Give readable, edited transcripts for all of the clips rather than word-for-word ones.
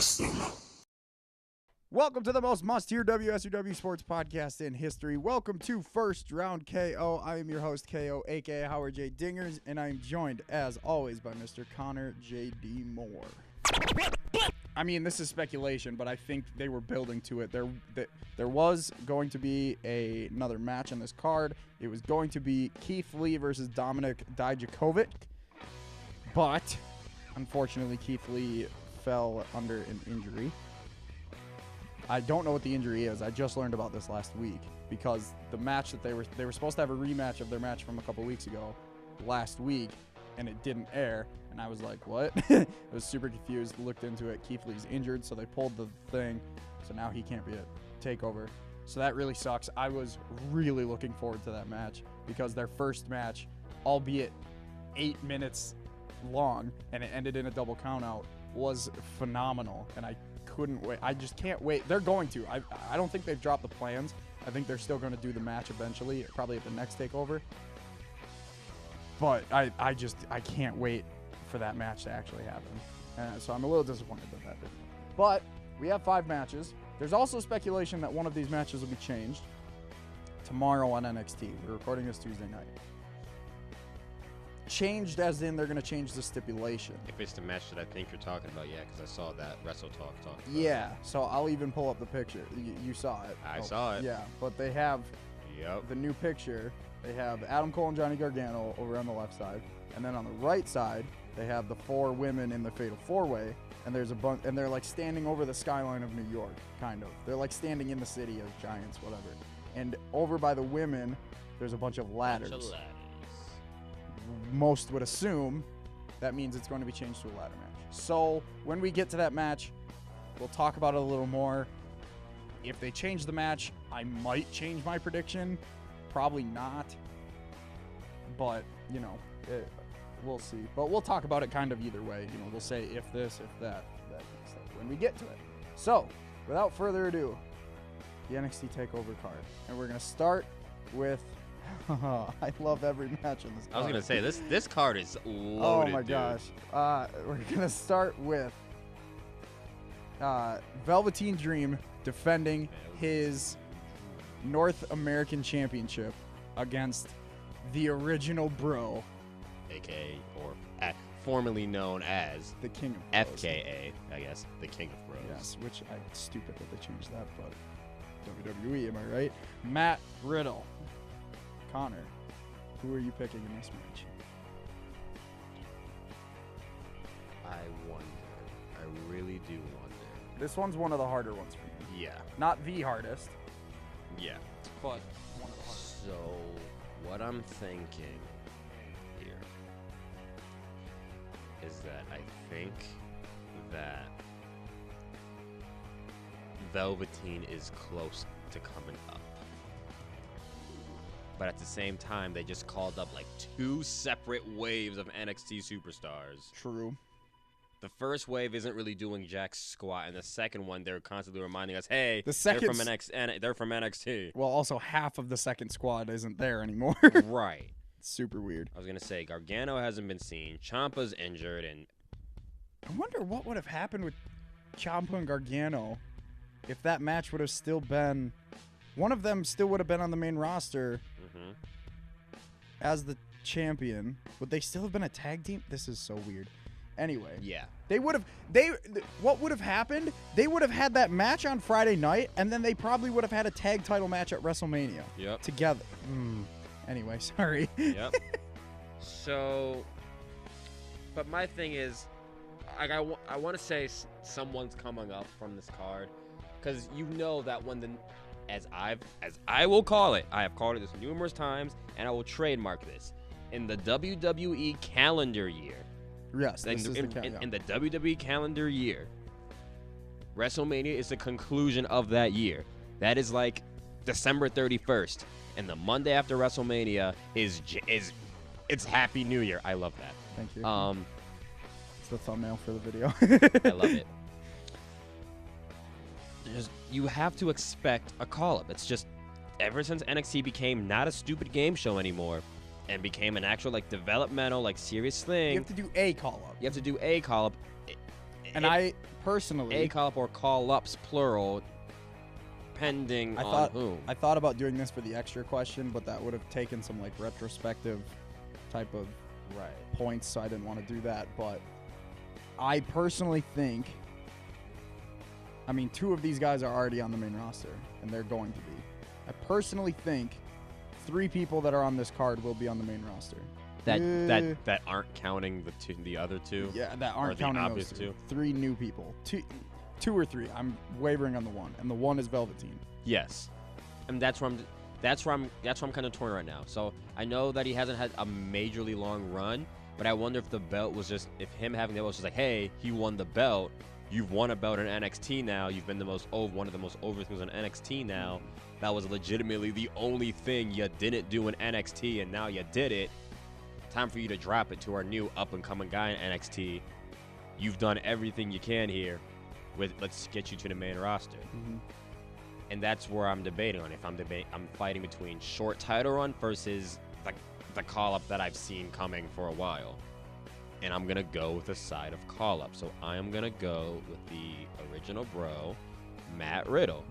system. Welcome to the most must-hear WSUW sports podcast in history. Welcome to First Round KO. I am your host, KO, a.k.a. Howard J. Dingers, and I'm joined, as always, by Mr. Connor J.D. Moore. I mean, this is speculation, but I think they were building to it. There was going to be another match on this card. It was going to be Keith Lee versus Dominik Dijakovic, but unfortunately, Keith Lee fell under an injury. I don't know what the injury is. I just learned about this last week because the match that they were supposed to have a rematch of their match from a couple weeks ago last week, and it didn't air. And I was like, what? I was super confused, looked into it. Keith Lee's injured, so they pulled the thing. So now he can't be at TakeOver. So that really sucks. I was really looking forward to that match because their first match, albeit 8 minutes long, and it ended in a double countout, was phenomenal. And I couldn't wait. I just can't wait. They're going to. I don't think they've dropped the plans. I think they're still going to do the match eventually, probably at the next TakeOver. But I can't wait for that match to actually happen. So I'm a little disappointed that that didn't. But we have 5 matches. There's also speculation that one of these matches will be changed tomorrow on NXT. We're recording this Tuesday night. Changed as in they're going to change the stipulation. If it's the match that I think you're talking about, yeah, because I saw that Wrestle Talk talk about Yeah, so I'll even pull up the picture. You saw it. I saw it. Yeah, but they have the new picture. They have Adam Cole and Johnny Gargano over on the left side. And then on the right side, they have the 4 women in the Fatal 4-Way. And there's a bunch, and they're like standing over the skyline of New York, kind of. They're like standing in the city as giants, whatever. And over by the women, there's a bunch of ladders. Most would assume that means it's going to be changed to a ladder match. So when we get to that match, we'll talk about it a little more. If they change the match, I might change my prediction. Probably not. But, you know, we'll see. But we'll talk about it kind of either way. You know, we'll say if this, if that kind of stuff when we get to it. So, without further ado, the NXT TakeOver card. And we're going to start with... I love every match in this card. I was going to say, this card is loaded, oh, my gosh. We're going to start with Velveteen Dream defending his North American Championship against the original Bro. A.K.A. or formerly known as the King of Bros. FKA, I guess. The King of Bros. Yes, which stupid that they changed that, but WWE, am I right? Matt Riddle. Connor, who are you picking in this match? I wonder. I really do wonder. This one's one of the harder ones for me. Yeah. Not the hardest. Yeah. But one of the hardest. So, what I'm thinking here is that I think that Velveteen is close to coming up. But at the same time, they just called up like 2 separate waves of NXT superstars. True. The first wave isn't really doing jack squat, and the second one, they're constantly reminding us, hey, they're from NXT. Well, also half of the second squad isn't there anymore. Right. It's super weird. I was going to say, Gargano hasn't been seen. Ciampa's injured, and... I wonder what would have happened with Ciampa and Gargano if that match would have still been... One of them still would have been on the main roster as the champion. Would they still have been a tag team? This is so weird. Anyway. Yeah. What would have happened? They would have had that match on Friday night, and then they probably would have had a tag title match at WrestleMania. Yep. Together. Anyway, sorry. Yep. So, but my thing is, I want to say someone's coming up from this card, because you know that when the... As I will call it, I have called it this numerous times, and I will trademark this. In the WWE calendar year. Yes, In the WWE calendar year, WrestleMania is the conclusion of that year. That is like December 31st, and the Monday after WrestleMania is it's Happy New Year. I love that. Thank you. It's the thumbnail for the video. I love it. You have to expect a call-up. It's just, ever since NXT became not a stupid game show anymore and became an actual, like, developmental, like, serious thing. You have to do a call-up. You have to do a call-up. And I personally, A call up or call ups plural, pending on whom. I thought about doing this for the extra question, but that would have taken some like retrospective type of points, so I didn't want to do that. But I personally think, I mean, 2 of these guys are already on the main roster, and they're going to be. I personally think 3 people that are on this card will be on the main roster. That aren't counting the other 2. Yeah, that aren't counting those 2. 3 new people. 2 or 3. I'm wavering on the 1, and the 1 is Velveteen. Yes, and that's where I'm kind of torn right now. So I know that he hasn't had a majorly long run, but I wonder if the belt was just, if him having the belt was just like, hey, he won the belt. You've won a belt in NXT now. You've been one of the most over things on NXT now. That was legitimately the only thing you didn't do in NXT, and now you did it. Time for you to drop it to our new up-and-coming guy in NXT. You've done everything you can here. Let's get you to the main roster. Mm-hmm. And that's where I'm debating on. I'm fighting between short title run versus the call-up that I've seen coming for a while. And I'm going to go with the side of call-up. So I am going to go with the original bro, Matt Riddle.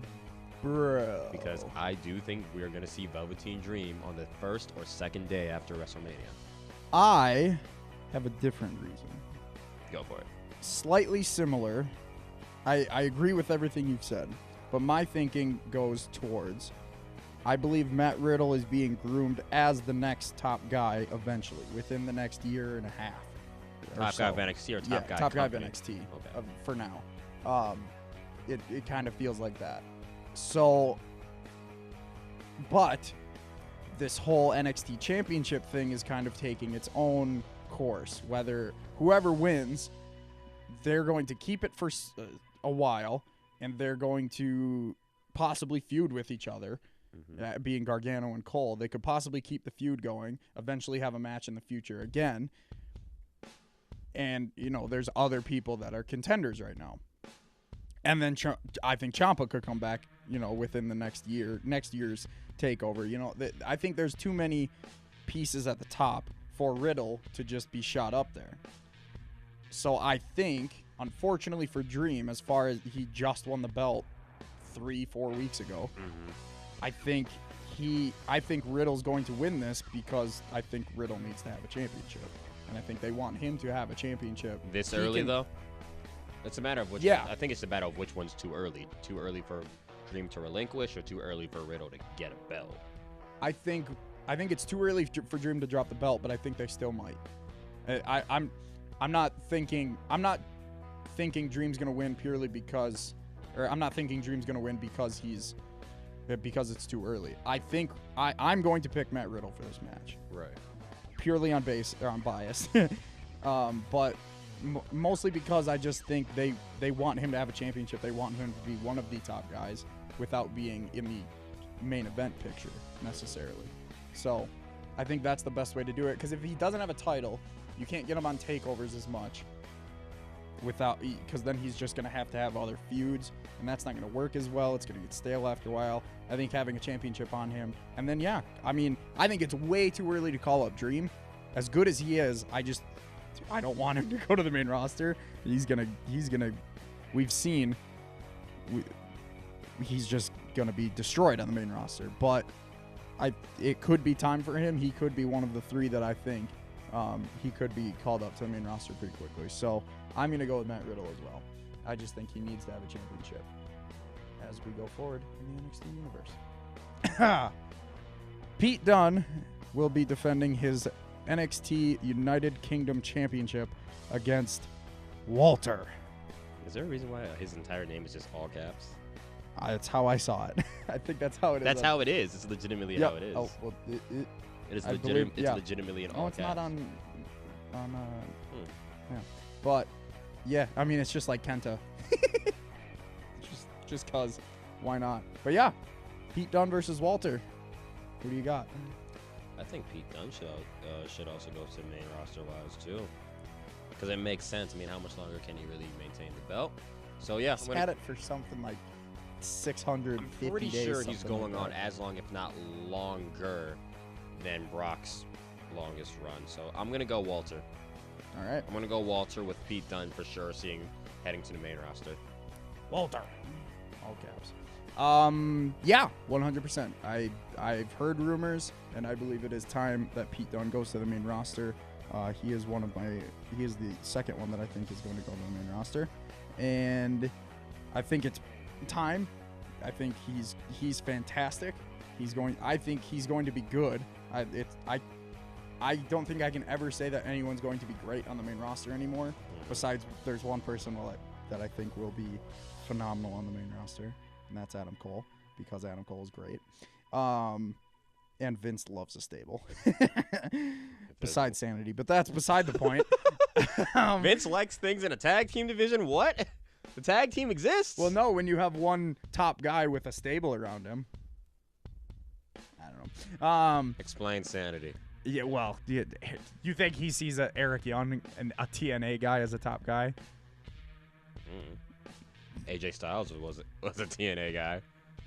Bro. Because I do think we're going to see Velveteen Dream on the first or second day after WrestleMania. I have a different reason. Go for it. Slightly similar. I agree with everything you've said, but my thinking goes towards, I believe Matt Riddle is being groomed as the next top guy eventually, within the next year and a half. Top guy of NXT or top guy? Top guy of company? NXT Okay. For now. It kind of feels like that. So, but this whole NXT championship thing is kind of taking its own course. Whether whoever wins, they're going to keep it for a while, and they're going to possibly feud with each other. Being Gargano and Cole, they could possibly keep the feud going, eventually have a match in the future again. And, there's other people that are contenders right now. And then I think Ciampa could come back, within the next year's TakeOver. I think there's too many pieces at the top for Riddle to just be shot up there. So I think, unfortunately for Dream, as far as he just won the belt 3-4 weeks ago, I think Riddle's going to win this because I think Riddle needs to have a championship. And I think they want him to have a championship. This early, though? It's a matter of which. Yeah. I think it's a matter of which one's too early. Too early for Dream to relinquish, or too early for Riddle to get a belt? I think it's too early for Dream to drop the belt, but I think they still might. I'm not thinking Dream's gonna win purely because, or I'm not thinking Dream's gonna win because it's too early. I think I'm going to pick Matt Riddle for this match. Right. Purely on bias, but mostly because I just think they want him to have a championship. They want him to be one of the top guys without being in the main event picture necessarily. So I think that's the best way to do it, because if he doesn't have a title, you can't get him on takeovers as much because then he's just going to have other feuds, and that's not going to work as well. It's going to get stale after a while. I think having a championship on him, and then I think it's way too early to call up Dream. As good as he is, I don't want him to go to the main roster. He's gonna we've seen he's just gonna be destroyed on the main roster. But it could be time for him. He could be one of the 3 that I think he could be called up to the main roster pretty quickly. So I'm gonna go with Matt Riddle as well. I just think he needs to have a championship as we go forward in the NXT universe. Pete Dunne will be defending his NXT United Kingdom Championship against Walter. Is there a reason why his entire name is just all caps? That's how I saw it. I think that's how it is. That's how it is. It's legitimately how it is. Oh, well, It is legitimately an all caps. It's not on yeah. But yeah, I mean, it's just like Kenta. just cause, why not? But yeah, Pete Dunne versus Walter. Who do you got? I think Pete Dunne should also go to the main roster wise too, because it makes sense. I mean, how much longer can he really maintain the belt? So yeah, he's had it for something like 650 days. I'm pretty sure he's going like on as long, if not longer, than Brock's longest run. So I'm gonna go Walter. All right. I'm going to go Walter with Pete Dunne for sure, heading to the main roster. Walter. All caps. Yeah, 100%. I've heard rumors, and I believe it is time that Pete Dunne goes to the main roster. He is the second one that I think is going to go to the main roster, and I think it's time. I think he's fantastic. I think he's going to be good. I don't think I can ever say that anyone's going to be great on the main roster anymore. Besides, there's one person that I think will be phenomenal on the main roster, and that's Adam Cole, because Adam Cole is great. And Vince loves a stable. Besides sanity, but that's beside the point. Vince likes things in a tag team division? What? The tag team exists? Well, no, when you have one top guy with a stable around him. I don't know. Explain sanity. Yeah, well, you think he sees a Eric Young and a TNA guy as a top guy? AJ Styles was a TNA guy.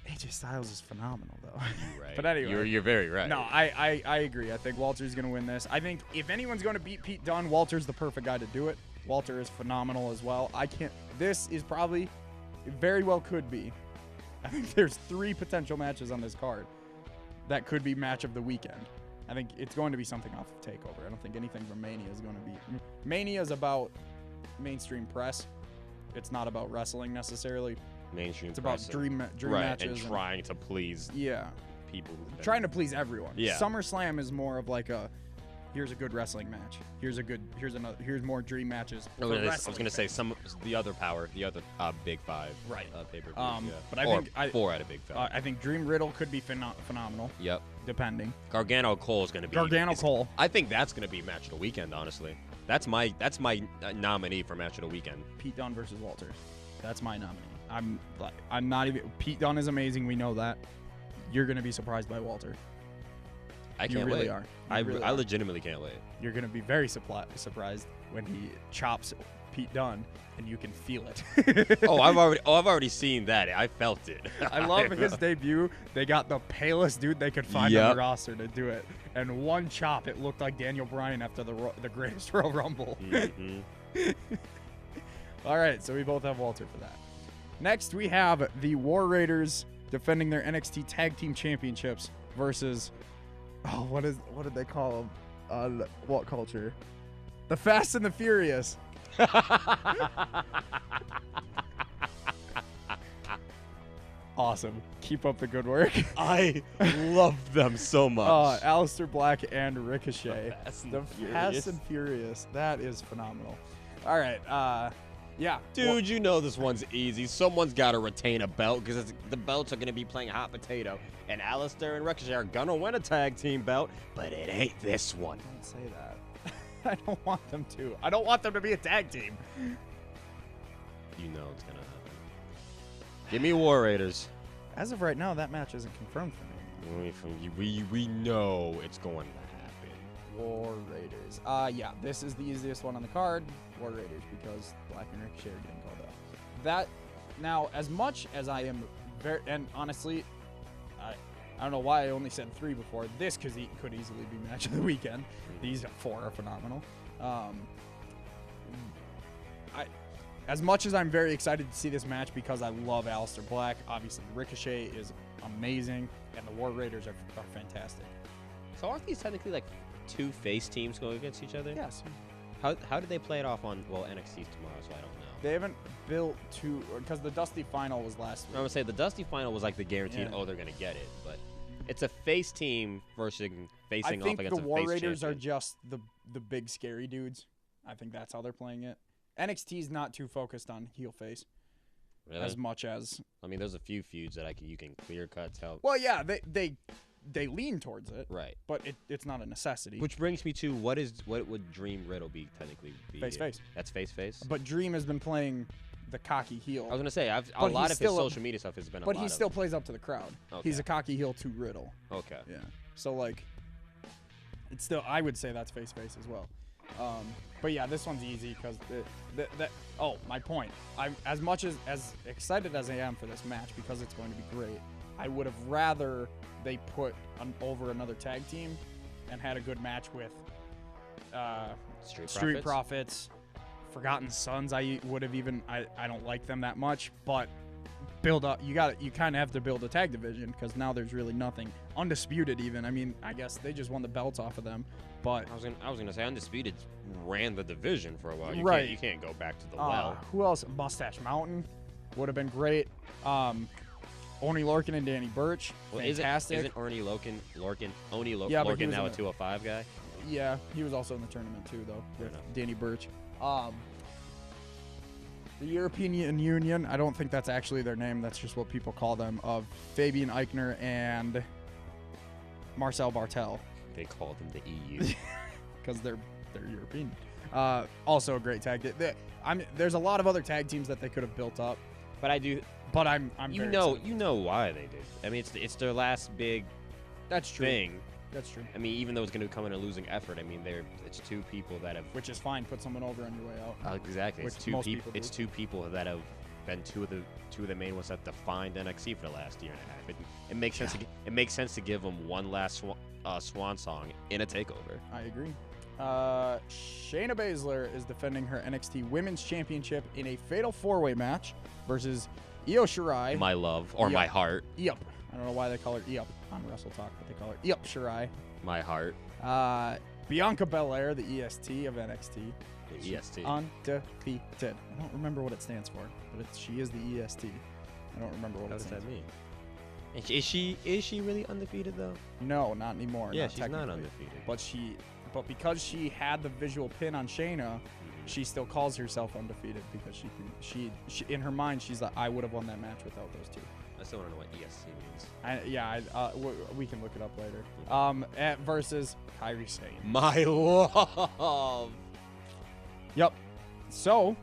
AJ Styles is phenomenal, though. You're right. But anyway. You're very right. No, I agree. I think Walter's going to win this. I think if anyone's going to beat Pete Dunne, Walter's the perfect guy to do it. Walter is phenomenal as well. This is probably, it very well could be. I think there's 3 potential matches on this card that could be match of the weekend. I think it's going to be something off of TakeOver. I don't think anything from Mania is going to be. Mania is about mainstream press. It's not about wrestling necessarily. Mainstream It's about dream right, matches. And trying to please people. Trying to please everyone. Yeah. SummerSlam is more of like here's a good wrestling match. Here's more dream matches. I was gonna say the other Big Five. Right. Pay-per-views, But I think 4 out of Big Five. I think Dream Riddle could be phenomenal. Yep. Depending. Gargano Cole is gonna be. Cole. I think that's gonna be match of the weekend. Honestly, that's my nominee for match of the weekend. Pete Dunne versus Walter. That's my nominee. I'm not even. Pete Dunne is amazing. We know that. You're gonna be surprised by Walter. I can't really wait. Are. I legitimately can't wait. You're gonna be very surprised when he chops Pete Dunne, and you can feel it. I've already seen that. I felt it. I love his debut. They got the palest dude they could find on the roster to do it, and one chop, it looked like Daniel Bryan after the Greatest Royal Rumble. Mm-hmm. All right, so we both have Walter for that. Next, we have the War Raiders defending their NXT Tag Team Championships versus, what did they call them? What culture? The Fast and the Furious. Awesome. Keep up the good work. I love them so much. Aleister Black and Ricochet. The Fast and Furious. That is phenomenal. All right. Yeah. Dude, you know this one's easy. Someone's got to retain a belt because the belts are going to be playing hot potato. And Aleister and Ricochet are going to win a tag team belt, but it ain't this one. Don't say that. I don't want them to. I don't want them to be a tag team. You know it's going to happen. Give me War Raiders. As of right now, that match isn't confirmed for me. We know it's going to happen. War Raiders. Yeah, this is the easiest one on the card. War Raiders, because Black and Ricochet are getting called up. Now, as much as I am very, and honestly, I don't know why I only said 3 before. This could easily be match of the weekend. These 4 are phenomenal. As much as I'm very excited to see this match because I love Aleister Black, obviously Ricochet is amazing, and the War Raiders are fantastic. So aren't these technically like 2 face teams going against each other? Yes. How did they play it off on, NXT's tomorrow, so I don't know. They haven't built to, because the Dusty Final was last week. I would say the Dusty Final was like the guaranteed, they're going to get it, but it's a face team facing off against a face I think the War Raiders champion. are just the big scary dudes. I think that's how they're playing it. NXT's not too focused on heel face. Really? As much as. I mean, there's a few feuds that you can clear cut tell. Well, yeah, they lean towards it. Right. But it's not a necessity. Which brings me to what would Dream Riddle be technically be? Face. That's face. But Dream has been playing the cocky heel. I was gonna say a lot of his social media stuff has been. But he still plays up to the crowd. Okay. He's a cocky heel to Riddle. Okay. Yeah. So like, it's still, I would say that's face as well. But yeah, this one's easy because my point. I'm as much as excited as I am for this match because it's going to be great. I would have rather they put over another tag team and had a good match with Street Profits. Forgotten Sons, I would have even I don't like them that much, but build up. You kind of have to build a tag division because now there's really nothing. Undisputed even. I mean, I guess they just won the belts off of them, but I was gonna say Undisputed ran the division for a while. You can't go back to the well. Who else? Mustache Mountain would have been great. Oni Lorcan and Danny Burch. Well, fantastic. Isn't Oni Lorcan Yeah, Lorcan now a 205 guy? Yeah, he was also in the tournament too, though, with Danny Burch. The European Union, I don't think that's actually their name. That's just what people call them, of Fabian Eichner and Marcel Bartel. They call them the EU. Because they're European. Also a great tag. There's a lot of other tag teams that they could have built up. But I do. But I'm you know why they did. I mean, it's their last big thing. That's true. I mean, even though it's going to come in a losing effort, I mean, it's two people that have. Which is fine. Put someone over on your way out. Exactly. Which It's two most people. people do. It's two people that have been two of the main ones that defined NXT for the last year and a half. It makes sense. It makes sense to give them one last swan song in a takeover. I agree. Shayna Baszler is defending her NXT Women's Championship in a fatal 4-way match versus Io Shirai. My love or my heart. Yep. I don't know why they call her Yep on Wrestle Talk, but they call her Yep Shirai. My heart. Bianca Belair, the EST of NXT. The EST. Undefeated. I don't remember what it stands for, but she is the EST. I don't remember what it stands for. What does that mean? Is she really undefeated though? No, not anymore. Yeah, she's not undefeated. But because she had the visual pin on Shayna, she still calls herself undefeated because she in her mind she's like, I would have won that match without those two. I still want to know what EST means. We can look it up later. Versus Kairi Sane. My love. Yep. So,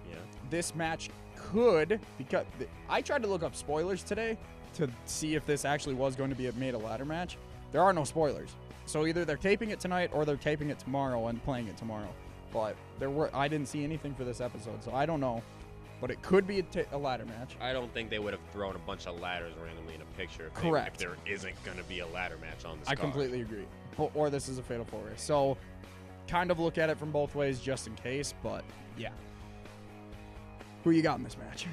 yeah, this match could, because I tried to look up spoilers today to see if this actually was going to be made a ladder match. There are no spoilers. So either they're taping it tonight or they're taping it tomorrow and playing it tomorrow. But I didn't see anything for this episode, so I don't know. But it could be a ladder match. I don't think they would have thrown a bunch of ladders randomly in a picture. Correct. If there isn't going to be a ladder match on this I card. completely agree. Or this is a fatal 4-way. So kind of look at it from both ways just in case, but yeah. Who you got in this match?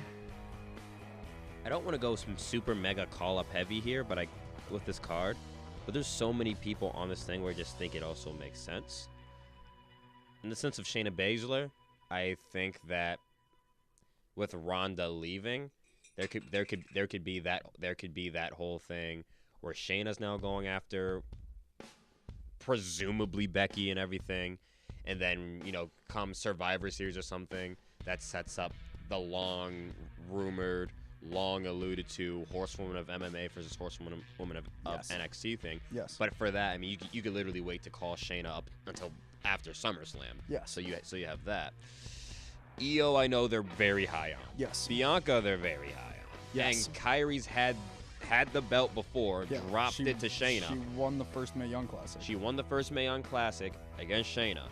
I don't want to go some super mega call up heavy here, but with this card, but there's so many people on this thing where I just think it also makes sense. In the sense of Shayna Baszler, I think that with Ronda leaving, there could be that whole thing where Shayna's now going after presumably Becky and everything, and then come Survivor Series or something that sets up the long alluded to Horsewoman of MMA versus Horsewoman of Yes. NXT thing. Yes. But for that, I mean, you could literally wait to call Shayna up until after SummerSlam. Yes. So you have that. Io, I know they're very high on. Yes. Bianca, they're very high on. Yes. And Kairi's had the belt before, dropped it to Shayna. She won the first Mae Young Classic. She won the first Mae Young Classic against Shayna.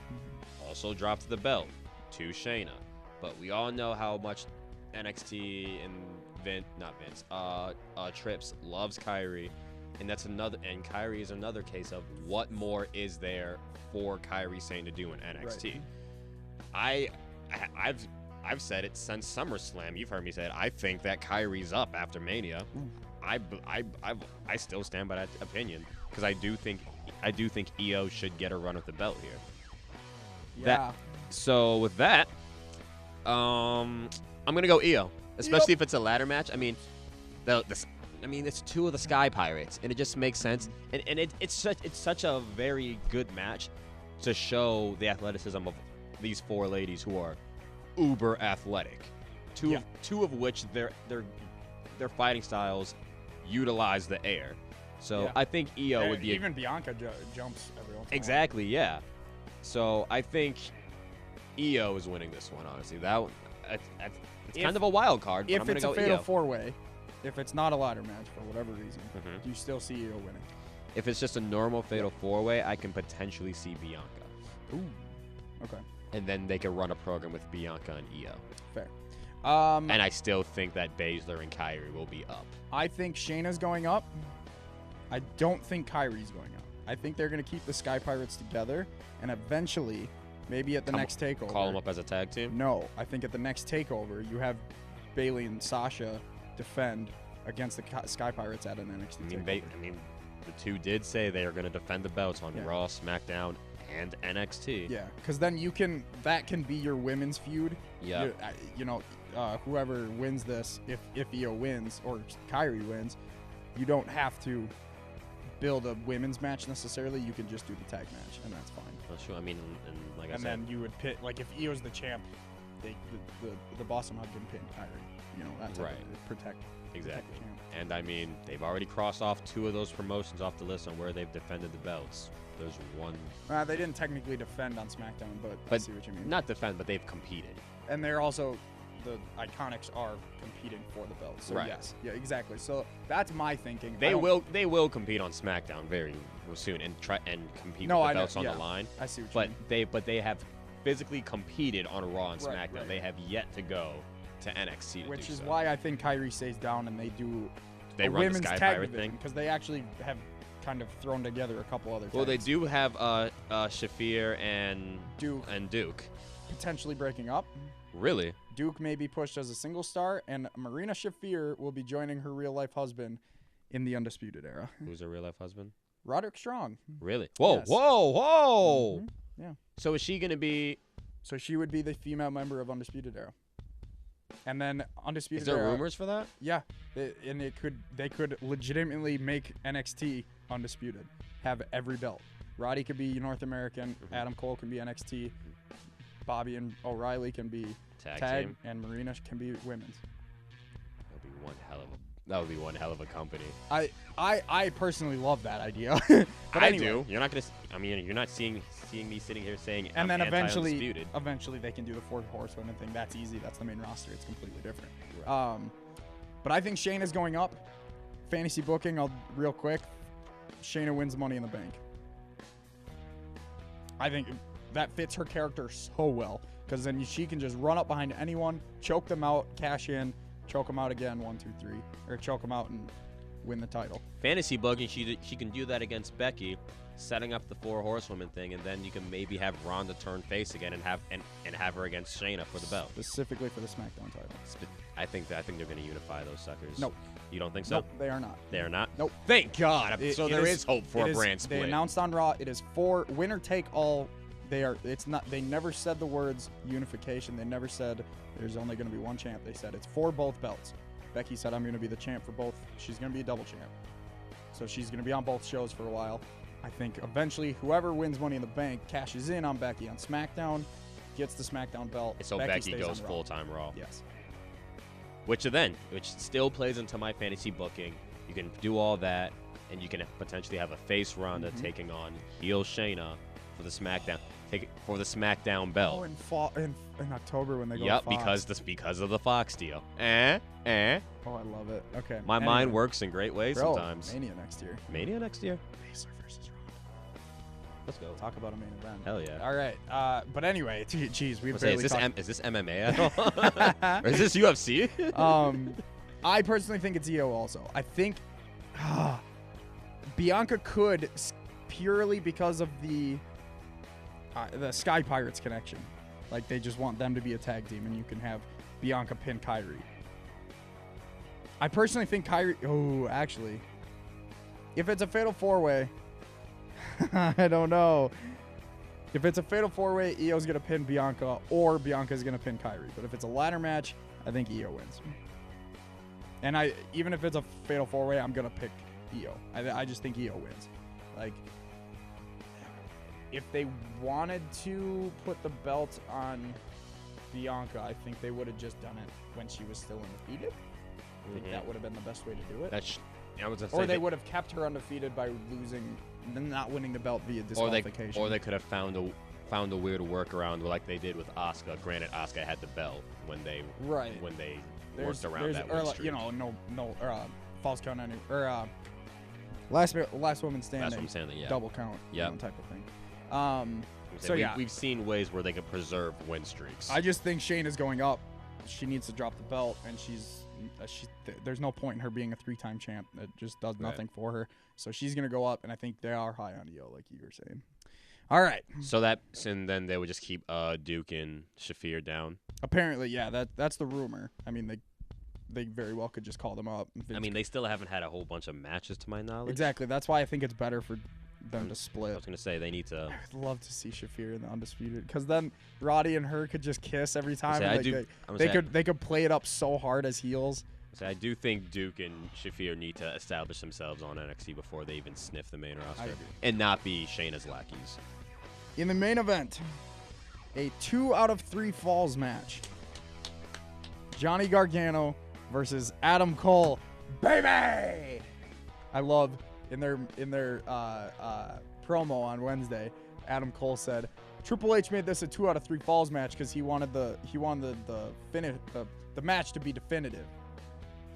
Also dropped the belt to Shayna. But we all know how much NXT and Trips loves Kairi, and Kairi is another case of what more is there for Kairi Sane to do in NXT. Right. I've said it since SummerSlam. You've heard me say it. I think that Kairi's up after Mania. I still stand by that opinion because I do think Io should get a run with the belt here. Yeah. So with that, I'm gonna go Io, especially if it's a ladder match. I mean, it's two of the Sky Pirates, and it just makes sense. And it's such a very good match to show the athleticism of these four ladies who are uber athletic. Two of which their fighting styles utilize the air. So I think Io would be even Bianca jumps every once in a while. Exactly, yeah. So I think Io is winning this one. Honestly, it's kind of a wild card. But If I'm gonna it's a go fatal Io. 4-way, if it's not a ladder match for whatever reason, do you still see Io winning? If it's just a normal fatal 4-way, I can potentially see Bianca. Ooh. Okay. And then they could run a program with Bianca and Io. Fair. And I still think that Baszler and Kairi will be up. I think Shayna's going up. I don't think Kairi's going up. I think they're going to keep the Sky Pirates together, and eventually Maybe at the next takeover. Call them up as a tag team? No, I think at the next takeover, you have Bailey and Sasha defend against the Sky Pirates at an NXT takeover. I mean, the two did say they are going to defend the belts on Raw, SmackDown, and NXT. Yeah, because then that can be your women's feud. Yeah. Whoever wins this, if Io wins or Kyrie wins, you don't have to build a women's match necessarily. You can just do the tag match, and that's fine. Well, sure. I mean, and like I said, then you would pit, like if Io's the champ, the Boston Hug can pin Kyrie. That's right. Protect. Exactly. Protect the champ. And I mean, they've already crossed off 2 of those promotions off the list on where they've defended the belts. There's one. They didn't technically defend on SmackDown, but I see what you mean. Not defend, but they've competed. And they're also, the Iconics are competing for the belt. So yes, yeah, exactly. So that's my thinking. They will compete on SmackDown very soon and try and compete with the belts on the line. I see what you mean. But they have physically competed on Raw and SmackDown. Right. They have yet to go to NXT. Which is why I think Kyrie stays down and they do a women's the Sky tag Pirate division, thing, because they actually have kind of thrown together a couple other. Well, tags. they do have Shafir and Duke potentially breaking up. Really? Duke may be pushed as a single star, and Marina Shafir will be joining her real-life husband in the Undisputed Era. Who's her real-life husband? Roderick Strong. Really? Whoa, yes. whoa! Mm-hmm. Yeah. So is she going to be... So she would be the female member of Undisputed Era. And then Undisputed Era... Is there Era, rumors for that? Yeah. They could legitimately make NXT Undisputed. Have every belt. Roddy could be North American. Mm-hmm. Adam Cole can be NXT. Bobby and O'Reilly can be tag, and Marina can be women's. That would be one hell of a company. I personally love that idea. But I anyway. do. You're not gonna. I mean, you're not seeing me sitting here saying. And then eventually they can do the 4 horsewomen thing. That's easy. That's the main roster. It's completely different. Right. But I think Shayna's going up. Fantasy booking. Real quick. Shayna wins Money in the Bank. I think that fits her character so well, because then she can just run up behind anyone, choke them out, cash in, choke them out again, 1, 2, 3, or choke them out and win the title. Fantasy booking, she can do that against Becky, setting up the 4 horsewomen thing, and then you can maybe have Ronda turn face again and have her against Shayna for the belt. Specifically for the SmackDown title. I think they're going to unify those suckers. Nope. You don't think so? Nope, they are not. They are not? Nope. Thank God. So there is hope for a brand split. They announced on Raw it is 4 winner take all. It's not. They never said the words unification. They never said there's only going to be one champ. They said it's for both belts. Becky said I'm going to be the champ for both. She's going to be a double champ. So she's going to be on both shows for a while. I think eventually whoever wins Money in the Bank cashes in on Becky on SmackDown, gets the SmackDown belt. So Becky goes full-time Raw. Yes. Which still plays into my fantasy booking. You can do all that, and you can potentially have a face Ronda taking on heel Shayna for the SmackDown belt. Oh, in October when they go. Yep, to Fox. because of the Fox deal. Oh, I love it. Okay. My mind works in great ways sometimes. Mania next year. Mania next year. Baszler versus Ronda. Let's go. Talk about a main event. Hell yeah. All right. But anyway, geez, we've barely is this MMA at all? Or is this UFC? I personally think it's Io also. I think Bianca could, purely because of the Sky Pirates connection. Like, they just want them to be a tag team, and you can have Bianca pin Kyrie. I personally think Kyrie... Oh, actually. If it's a Fatal 4-Way... I don't know. If it's a Fatal 4-Way, Io's going to pin Bianca, or Bianca's going to pin Kyrie. But if it's a ladder match, I think Io wins. And even if it's a Fatal 4-Way, I'm going to pick Io. I just think Io wins. Like... If they wanted to put the belt on Bianca, I think they would have just done it when she was still undefeated. I think that would have been the best way to do it. Or they would have kept her undefeated by not winning the belt via disqualification. Or they could have found a weird workaround like they did with Asuka. Granted, Asuka had the belt when they worked around that win streak. False count last woman standing. Last woman standing, yeah. Double count, type of thing. We've seen ways where they can preserve win streaks. I just think Shayna's going up. She needs to drop the belt, and there's no point in her being a 3-time champ. It just does nothing for her. So she's gonna go up, and I think they are high on Io, like you were saying. All right. And then they would just keep Duke and Shafir down. Apparently, yeah, that's the rumor. I mean, they very well could just call them up. I mean, they still haven't had a whole bunch of matches to my knowledge. Exactly. That's why I think it's better for them to I split. was going to say they need to. I'd love to see Shafir in the Undisputed, because then Roddy and her could just kiss every time. They could play it up so hard as heels. I do think Duke and Shafir need to establish themselves on NXT before they even sniff the main roster and not be Shayna's lackeys. In the main event, a 2 out of 3 falls match. Johnny Gargano versus Adam Cole, baby. I love in their promo on Wednesday, Adam Cole said Triple H made this a 2 out of 3 falls match because he wanted the match to be definitive.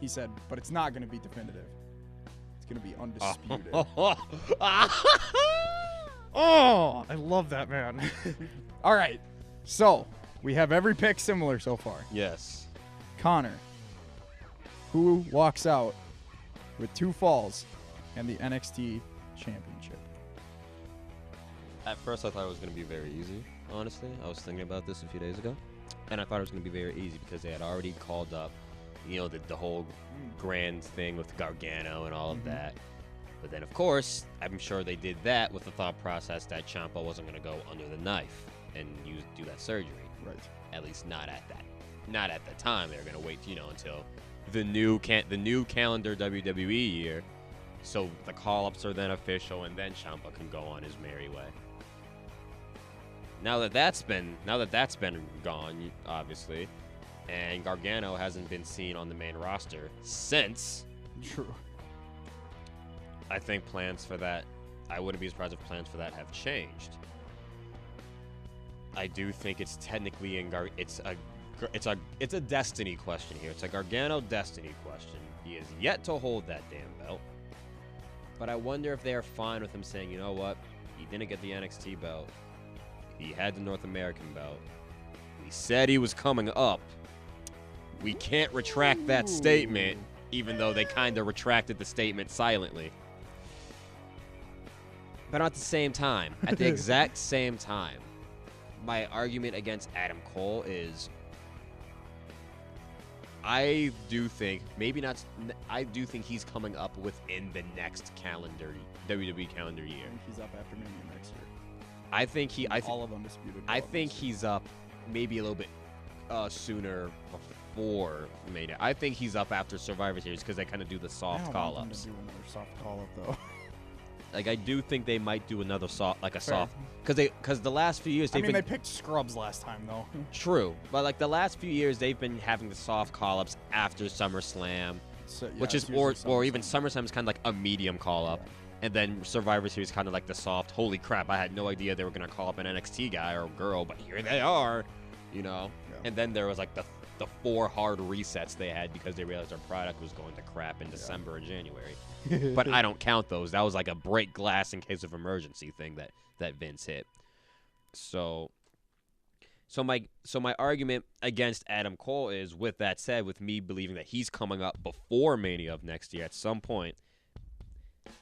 He said, but it's not going to be definitive. It's going to be undisputed. Oh, I love that, man. All right, so we have every pick similar so far. Yes. Connor, who walks out with 2 falls and the NXT championship? At first, I thought it was going to be very easy, honestly. I was thinking about this a few days ago, and I thought it was going to be very easy because they had already called up, the whole grand thing with Gargano and all of that. But then, of course, I'm sure they did that with the thought process that Ciampa wasn't going to go under the knife and do that surgery. Right. At least not at the time. They were going to wait, until the new calendar WWE year, so the call-ups are then official, and then Ciampa can go on his merry way. Now that that's been gone, obviously, and Gargano hasn't been seen on the main roster since. True. I think plans for that. I wouldn't be surprised if plans for that have changed. I do think it's technically it's a destiny question here. It's a Gargano destiny question. He is yet to hold that damn belt. But I wonder if they are fine with him saying, you know what? He didn't get the NXT belt. He had the North American belt. We said he was coming up. We can't retract that statement, even though they kind of retracted the statement silently. But at the exact same time, my argument against Adam Cole is I do think he's coming up within the next WWE calendar year. I think he's up after Mania next year. I think all of Undisputed. I think he's up maybe a little bit sooner before Mania. I think he's up after Survivor Series because they kind of do the soft call-ups. I don't want them to do another soft call-up though. Like, I do think they might do another soft, because the last few years they picked Scrubs last time though. True, but like the last few years they've been having the soft call-ups after SummerSlam, which is or even SummerSlam is kind of like a medium call-up, and then Survivor Series kind of like the soft. Holy crap! I had no idea they were gonna call up an NXT guy or girl, but here they are, Yeah. And then there was like the 4 hard resets they had because they realized their product was going to crap in December and January. But I don't count those. That was like a break glass in case of emergency thing that Vince hit. So my argument against Adam Cole is, with that said, with me believing that he's coming up before Mania of next year at some point,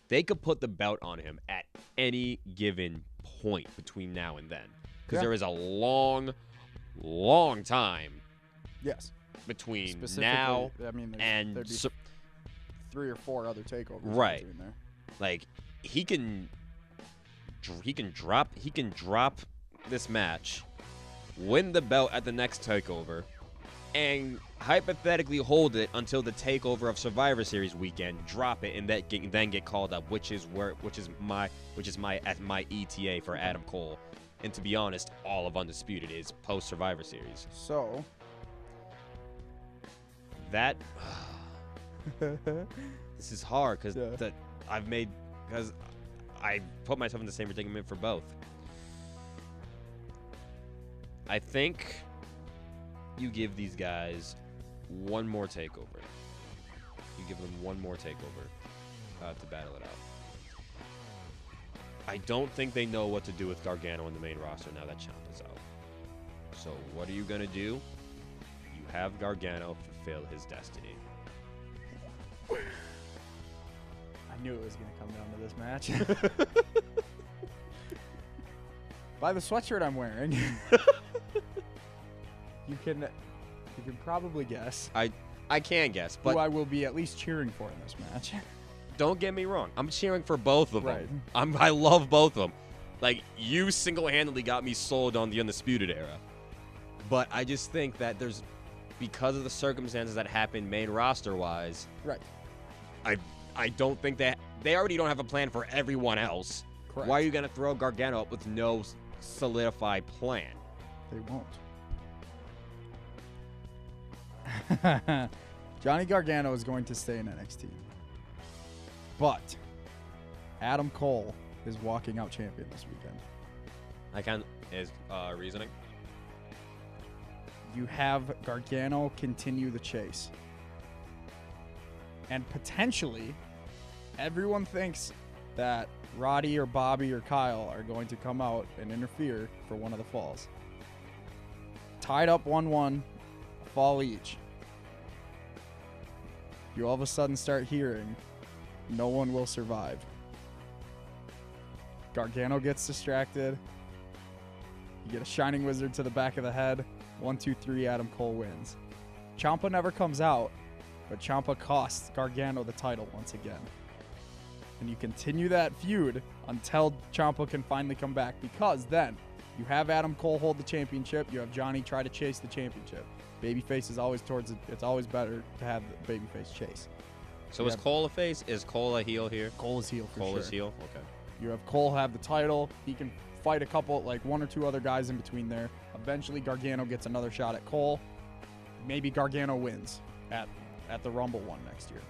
they could put the belt on him at any given point between now and then. Because there is a long time. Yes. Between now and there'd be 3 or 4 other takeovers. Right. Between there. Like he can drop this match, win the belt at the next takeover, and hypothetically hold it until the takeover of Survivor Series weekend, drop it, and then get called up, which is my ETA for Adam Cole. And to be honest, all of Undisputed is post Survivor Series. So that this is hard because I put myself in the same predicament for both. I think you give these guys one more takeover. You give them one more takeover to battle it out. I don't think they know what to do with Gargano on the main roster now that Ciampa's out. So what are you going to do? You have Gargano fulfill his destiny. I knew it was going to come down to this match. By the sweatshirt I'm wearing, you can probably guess I can guess, who but I will be at least cheering for in this match. don't get me wrong. I'm cheering for both of Right. them. I love both of them. Like, you single-handedly got me sold on the Undisputed Era. But I just think that because of the circumstances that happened main roster-wise, Right. I don't think that they already don't have a plan for everyone else. Correct. Why are you going to throw Gargano up with no solidified plan? They won't. Johnny Gargano is going to stay in NXT. But Adam Cole is walking out champion this weekend. Is reasoning? You have Gargano continue the chase. And potentially, everyone thinks that Roddy or Bobby or Kyle are going to come out and interfere for one of the falls. Tied up 1-1, a fall each. You all of a sudden start hearing, no one will survive. Gargano gets distracted. You get a Shining Wizard to the back of the head. 1, 2, 3, Adam Cole wins. Ciampa never comes out, but Ciampa costs Gargano the title once again. And you continue that feud until Ciampa can finally come back, because then you have Adam Cole hold the championship. You have Johnny try to chase the championship. Babyface is always towards it. It's always better to have the babyface chase. So is Cole a face? Is Cole a heel here? Cole is heel for sure. Cole is heel? Okay. You have Cole have the title. He can fight a couple, like 1 or 2 other guys in between there. Eventually, Gargano gets another shot at Cole. Maybe Gargano wins at the Rumble one next year,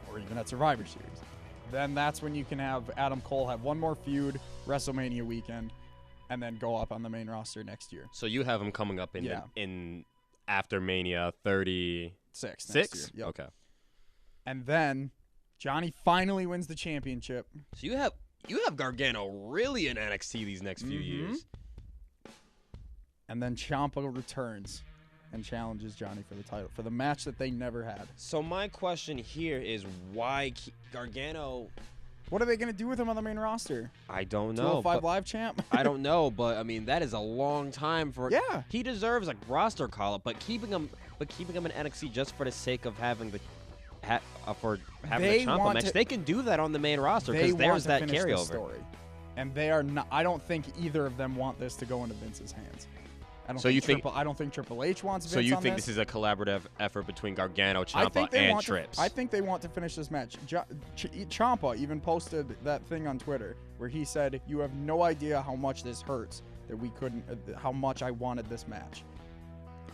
or even at Survivor Series. Then that's when you can have Adam Cole have one more feud, WrestleMania weekend, and then go up on the main roster next year. So you have him coming up in after Mania 36 next year. Yep. Okay. And then Johnny finally wins the championship. So you have Gargano really in NXT these next few years. And then Ciampa returns and challenges Johnny for the title for the match that they never had. So my question here is why Gargano? What are they going to do with him on the main roster? I don't know. 205 Live champ? I don't know, but I mean that is a long time for. Yeah. He deserves a roster call-up, but keeping him in NXT just for the sake of having the Ciampa match, they can do that on the main roster because there's that carryover. Story. And they are not. I don't think either of them want this to go into Vince's hands. I don't think Triple H wants Vince. So you on think this is a collaborative effort between Gargano, Ciampa, and Trips? I think they want to finish this match. Ciampa even posted that thing on Twitter where he said, "You have no idea how much this hurts that we couldn't. How much I wanted this match."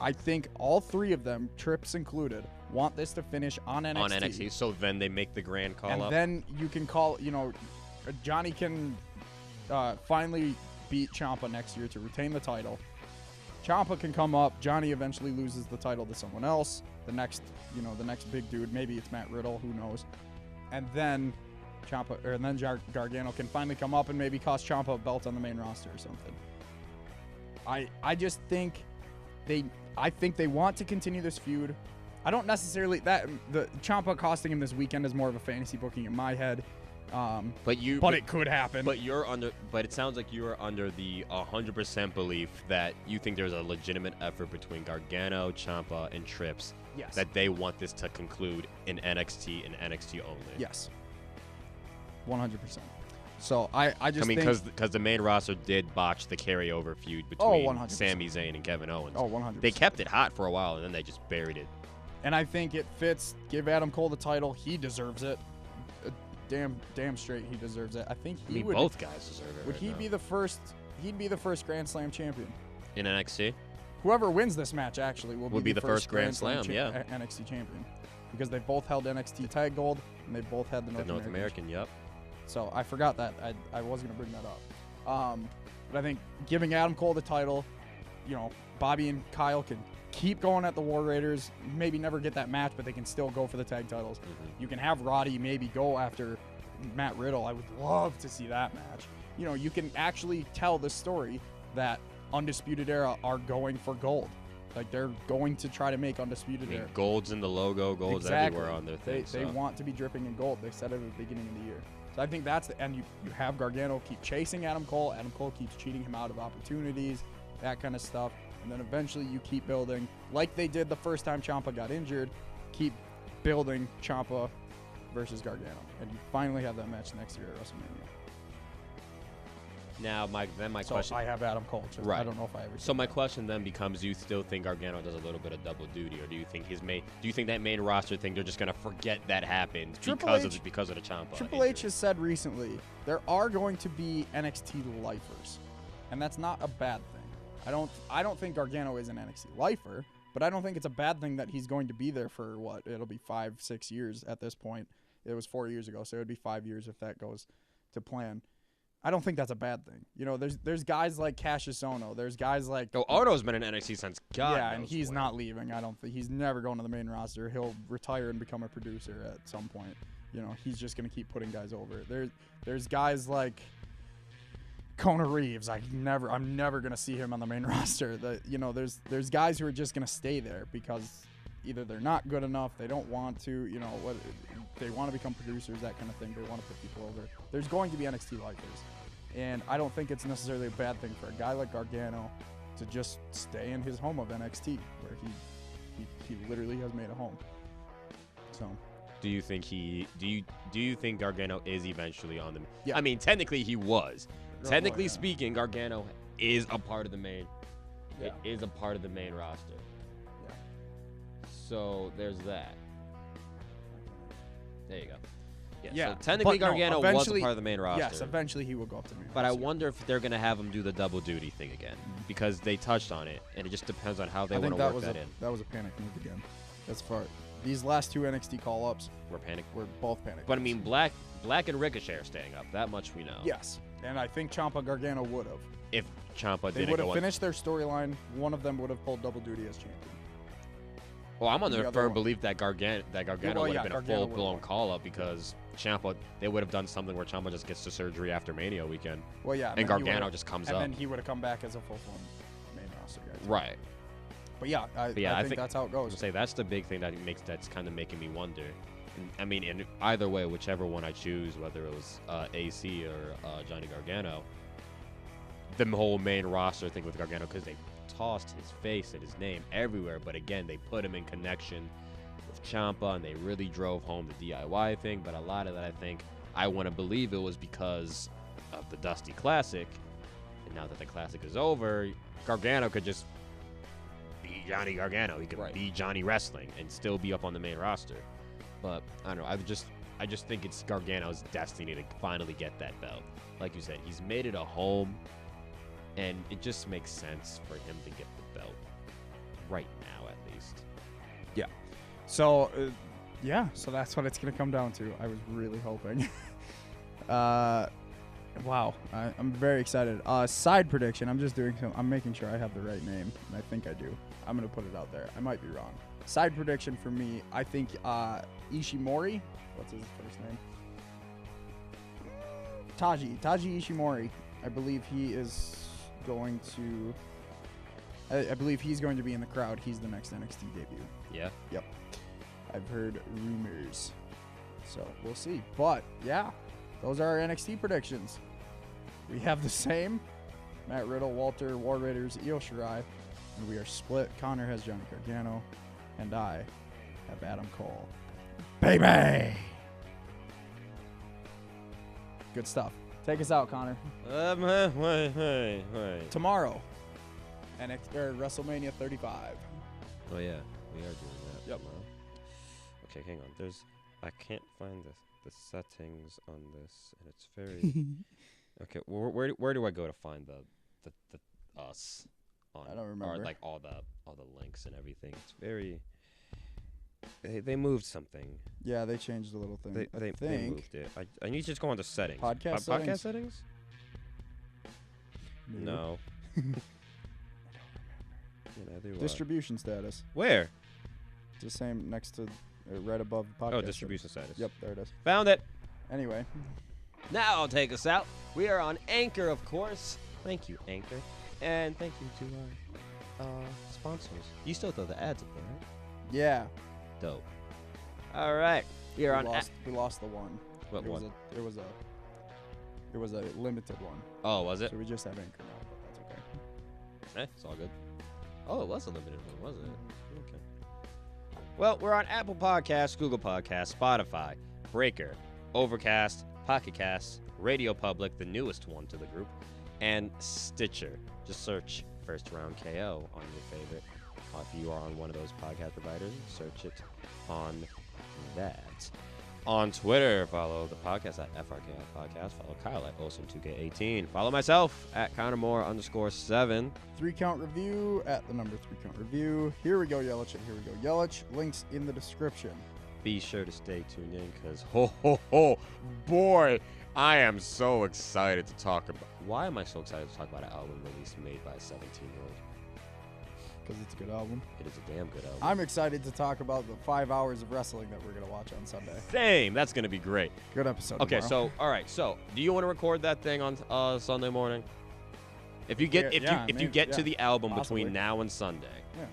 I think all 3 of them, Trips included, want this to finish on NXT. On NXT, so then they make the grand call and up. And then you can call. Johnny can finally beat Ciampa next year to retain the title. Ciampa can come up. Johnny eventually loses the title to someone else. The next big dude. Maybe it's Matt Riddle. Who knows? And then Gargano can finally come up and maybe cost Ciampa a belt on the main roster or something. I just think I think they want to continue this feud. I don't necessarily the Ciampa costing him this weekend is more of a fantasy booking in my head. But it could happen. But it sounds like you are under the 100% belief that you think there's a legitimate effort between Gargano, Ciampa, and Trips. Yes. That they want this to conclude in NXT and NXT only. Yes. 100%. So I just think because the main roster did botch the carryover feud between 100%. Sami Zayn and Kevin Owens. 100%. They kept it hot for a while and then they just buried it. And I think it fits. Give Adam Cole the title. He deserves it. Damn straight he deserves it. I think both guys deserve it. Would he be the first? He'd be the first Grand Slam champion in NXT. Whoever wins this match actually will be the first Grand Slam NXT champion, because they both held NXT Tag Gold and they both had the North American. Yep. So I forgot that. I was gonna bring that up. But I think giving Adam Cole the title, Bobby and Kyle can keep going at the War Raiders. Maybe never get that match, but they can still go for the tag titles. You can have Roddy maybe go after Matt Riddle. I would love to see that match. You can actually tell the story that Undisputed Era are going for gold. Like, they're going to try to make Undisputed Era. Gold's in the logo. Gold's everywhere on their thing. They want to be dripping in gold. They said it at the beginning of the year. So I think that's and you have Gargano keep chasing Adam Cole. Adam Cole keeps cheating him out of opportunities, that kind of stuff. And then eventually you keep building, like they did the first time Ciampa got injured, keep building Ciampa versus Gargano. And you finally have that match next year at WrestleMania. Now, my question. I have Adam Cole. Right. I don't know if I ever. So my question then becomes: do you still think Gargano does a little bit of double duty, or do you think that main roster thing they're just gonna forget that happened because of the Ciampa? Triple H has said recently there are going to be NXT lifers, and that's not a bad thing. I don't think Gargano is an NXT lifer, but I don't think it's a bad thing that he's going to be there for what it'll be 5-6 years at this point. It was 4 years ago, so it would be 5 years if that goes to plan. I don't think that's a bad thing. You know, there's guys like Cassius Ohno. There's guys like Ohno's been in NXT since God. Yeah, and he's not leaving. I don't think he's never going to the main roster. He'll retire and become a producer at some point. You know, he's just gonna keep putting guys over. There's guys like Kona Reeves. I'm never gonna see him on the main roster. There's guys who are just gonna stay there because either they're not good enough, they don't want to, what they want to become producers, that kind of thing. They want to put people over. There's going to be NXT lifers. And I don't think it's necessarily a bad thing for a guy like Gargano to just stay in his home of NXT, where he literally has made a home. So, do you think do you think Gargano is eventually on the? Yeah. I mean, technically he was. Technically speaking, Gargano is a part of the main. Yeah. It is a part of the main roster. Yeah. So there's that. There you go. Yeah. So technically, Gargano was a eventually- part of the main roster. Yes, eventually he will go up to me. But I wonder if they're gonna have him do the double duty thing again, because they touched on it, and it just depends on how they want to work that in. That was a panic move again. As far these last two NXT call-ups We're panicked. were both panic. But I moves. mean, Black and Ricochet are staying up. That much we know. Yes, and I think Ciampa Gargano would have. If Ciampa They didn't would go have finished their storyline. One of them would have pulled double duty as champion. Well, I'm on the The other firm one. belief that Gargano would have been Gargano a full-blown would've won. call-up, because Ciampa, they would have done something where Ciampa just gets to surgery after Mania weekend, Well, yeah, and then he Gargano would've- just comes and up. then he would have come back as a full-blown main roster guy. Right. But yeah, I think that's how it I was goes. gonna say that's the big thing that's kind of making me wonder. And, I mean, in either way, whichever one I choose, whether it was AC or Johnny Gargano, the whole main roster thing with Gargano, because they tossed his face and his name everywhere, but again, they put him in connection with Ciampa, and they really drove home the DIY thing. But a lot of that, I want to believe it was because of the Dusty Classic. And now that the Classic is over, Gargano could just be Johnny Gargano. He could be Johnny Wrestling and still be up on the main roster. But I don't know. I just think it's Gargano's destiny to finally get that belt. Like you said, he's made it a home, and it just makes sense for him to get the belt right now, at least. Yeah. So, so that's what it's going to come down to. I was really hoping. Wow. I'm very excited. Side prediction. I'm making sure I have the right name, and I think I do. I'm going to put it out there. I might be wrong. Side prediction for me, I think Ishimori. What's his first name? Taji Ishimori. I believe he is going to... I believe he's going to be in the crowd. He's the next NXT debut. Yeah? Yep. I've heard rumors. So, we'll see. But, yeah, those are our NXT predictions. We have the same. Matt Riddle, Walter, War Raiders, Io Shirai. And we are split. Connor has Johnny Gargano. And I have Adam Cole. Baby! Good stuff. Take us out, Connor. Wait. Tomorrow. WrestleMania 35. Oh, yeah. We are doing that. Yep. Tomorrow. Okay, hang on. I can't find the settings on this, and it's very... Okay, where do I go to find the us on? I don't remember. Or like all the links and everything. It's very... They moved something. Yeah, they changed a little thing. They moved it. I need to just go on to settings. Podcast settings? Podcast settings? No. Distribution status. Where? It's the same next to, right above podcast. Oh, distribution status. Yep, there it is. Found it. Anyway. Now I'll take us out. We are on Anchor, of course. Thank you, Anchor. And thank you to our sponsors. You still throw the ads up there, right? Yeah. Dope. All right. We are on... We lost the one. What one? It was a limited one. Oh, was it? So we just have Anchor now, but that's okay. It's all good. Oh, it was a limited one, wasn't it? Okay. Well, we're on Apple Podcasts, Google Podcasts, Spotify, Breaker, Overcast, Pocket Casts, Radio Public, the newest one to the group, and Stitcher. Just search First Round KO on your favorite. If you are on one of those podcast providers, search it on that. On Twitter, follow the podcast at FRKI Podcast. Follow Kyle at Olsen2K18. Follow myself at ConnorMoore_7. 3-count review at the number 3-count review. Here we go, Yelich. Here we go, Yelich. Links in the description. Be sure to stay tuned in because, boy, I am so excited to talk about. Why am I so excited to talk about an album release made by a 17-year-old? Because it's a good album. It is a damn good album. I'm excited to talk about the 5 hours of wrestling that we're going to watch on Sunday. Same. That's going to be great. Good episode Okay, tomorrow. all right. So, do you want to record that thing on Sunday morning? If you get to the album possibly. between now and Sunday. Yeah.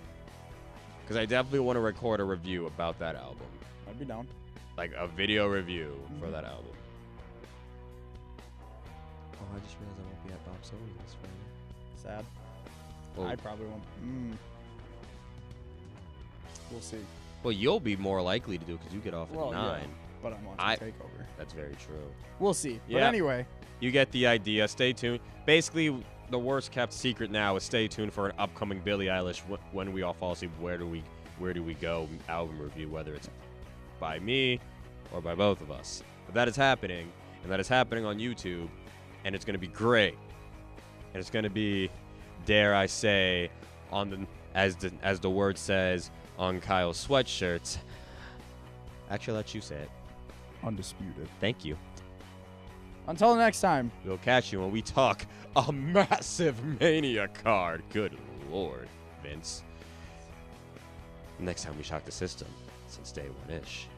Because I definitely want to record a review about that album. I'd be down. Like a video review for that album. Oh, I just realized I won't be at Bob Sony this Friday. Sad. Well, I probably won't. We'll see. Well, you'll be more likely to do because you get off at 9. Yeah, but I'm watching TakeOver. That's very true. We'll see. Yeah. But anyway. You get the idea. Stay tuned. Basically, the worst kept secret now is stay tuned for an upcoming Billie Eilish when we all fall asleep. Where do we go album review, whether it's by me or by both of us. But that is happening, and that is happening on YouTube, and it's going to be great. And it's going to be, dare I say, as the word says on Kyle's sweatshirts. Actually, I'll let you say it. Undisputed. Thank you. Until next time. We'll catch you when we talk a massive Mania card. Good Lord, Vince. Next time we shock the system, since day one-ish.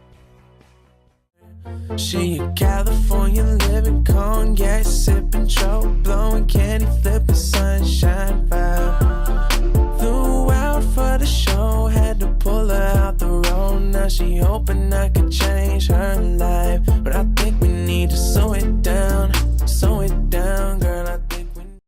She a California living, cognac sipping, tro blowing, candy flipping, sunshine vibe. Flew out for the show, had to pull her out the road. Now she hoping I could change